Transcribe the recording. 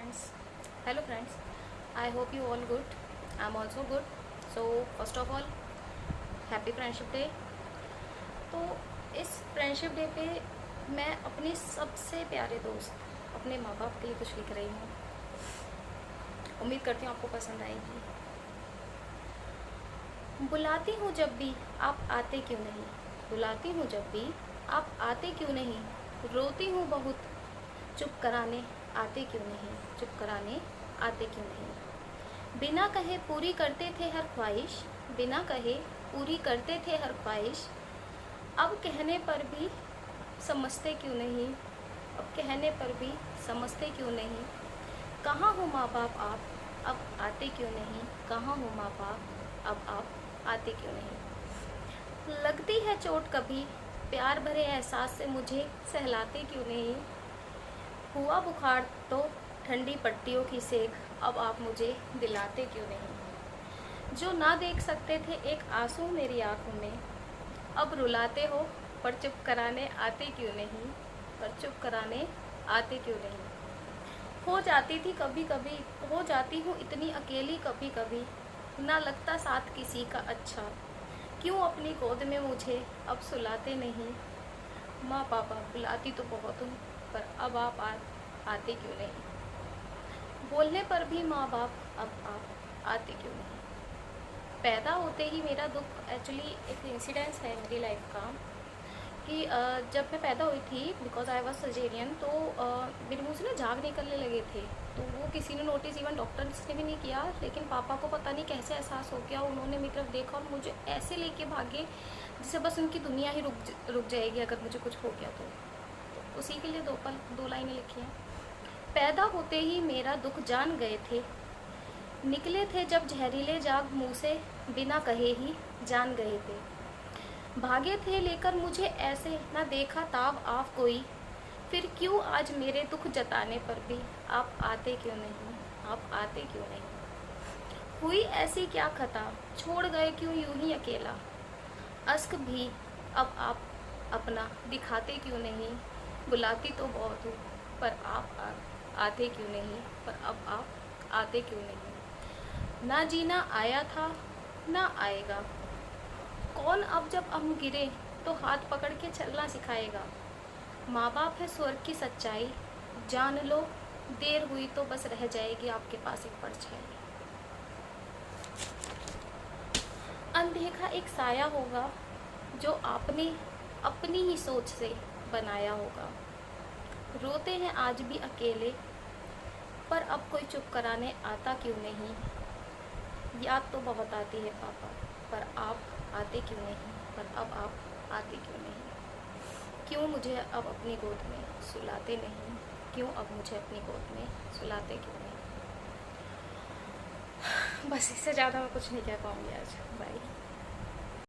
friends. Hello friends. I hope you all good. I'm also good. So first of all, happy friendship day. तो इस friendship day पे मैं अपने सबसे प्यारे दोस्त अपने माँ बाप के लिए कुछ लिख रही हूँ। उम्मीद करती हूँ आपको पसंद आएगी। बुलाती हूँ जब भी आप आते क्यों नहीं, बुलाती हूँ जब भी आप आते क्यों नहीं, रोती हूँ बहुत चुप कराने आते क्यों नहीं, चुप कराने आते क्यों नहीं। बिना कहे पूरी करते थे हर ख्वाहिश, बिना कहे पूरी करते थे हर ख्वाहिश, अब कहने पर भी समझते क्यों नहीं, अब कहने पर भी समझते क्यों नहीं। कहाँ हो माँ बाप आप, अब आते क्यों नहीं, कहाँ हो माँ बाप अब आप आते क्यों नहीं। लगती है चोट कभी प्यार भरे एहसास से मुझे सहलाते क्यों नहीं। हुआ बुखार तो ठंडी पट्टियों की सेक, अब आप मुझे दिलाते क्यों नहीं। जो ना देख सकते थे एक आंसू मेरी आंखों में, अब रुलाते हो पर चुप कराने आते क्यों नहीं, पर चुप कराने आते क्यों नहीं। हो जाती थी कभी कभी, हो जाती हूँ इतनी अकेली कभी कभी, ना लगता साथ किसी का अच्छा, क्यों अपनी गोद में मुझे अब सुलाते नहीं। माँ पापा बुलाती तो बहुत हूँ, पर अब आप आते क्यों नहीं। बोलने पर भी माँ बाप अब आप आते क्यों नहीं। पैदा होते ही मेरा दुख, एक्चुअली एक इंसिडेंस है मेरी लाइफ का कि जब मैं पैदा हुई थी, बिकॉज आई वॉज सजेरियन, तो मेरे मुँह से ना झाग निकलने लगे थे। तो वो किसी ने नोटिस, इवन डॉक्टर्स ने भी नहीं किया, लेकिन पापा को पता नहीं कैसे एहसास हो गया। उन्होंने मेरी तरफ देखा और मुझे ऐसे लेके भागे जिससे बस उनकी दुनिया ही रुक जाएगी अगर मुझे कुछ हो गया तो उसी के लिए दो लाइनें लिखी हैं। पैदा होते ही मेरा दुख जान गए थे, निकले थे जब जहरीले जाग मुँह से बिना कहे ही जान गए थे। भागे थे लेकर मुझे ऐसे, ना देखा ताब आप कोई, फिर क्यों आज मेरे दुख जताने पर भी आप आते क्यों नहीं, आप आते क्यों नहीं। हुई ऐसी क्या खता, छोड़ गए क्यों यूं ही अकेला, अश्क भी अब आप अपना दिखाते क्यों नहीं। बुलाती तो बहुत हूँ पर आप आते क्यों नहीं, पर अब आप आते क्यों नहीं। ना जीना आया था ना आएगा, कौन अब जब हम गिरे तो हाथ पकड़ के चलना सिखाएगा। माँ बाप है स्वर्ग की सच्चाई, जान लो देर हुई तो बस रह जाएगी आपके पास एक परछाई। अनदेखा एक साया होगा जो आपने अपनी ही सोच से बनाया होगा। रोते हैं आज भी अकेले, पर अब कोई चुप कराने आता क्यों नहीं। याद तो बहुत आती है पापा, पर आप आते क्यों नहीं, पर अब आप आते क्यों नहीं। क्यों मुझे अब अपनी गोद में सुलाते नहीं, क्यों अब मुझे अपनी गोद में सुलाते क्यों नहीं। बस इससे ज़्यादा मैं कुछ नहीं कह पाऊँगी आज। बाय।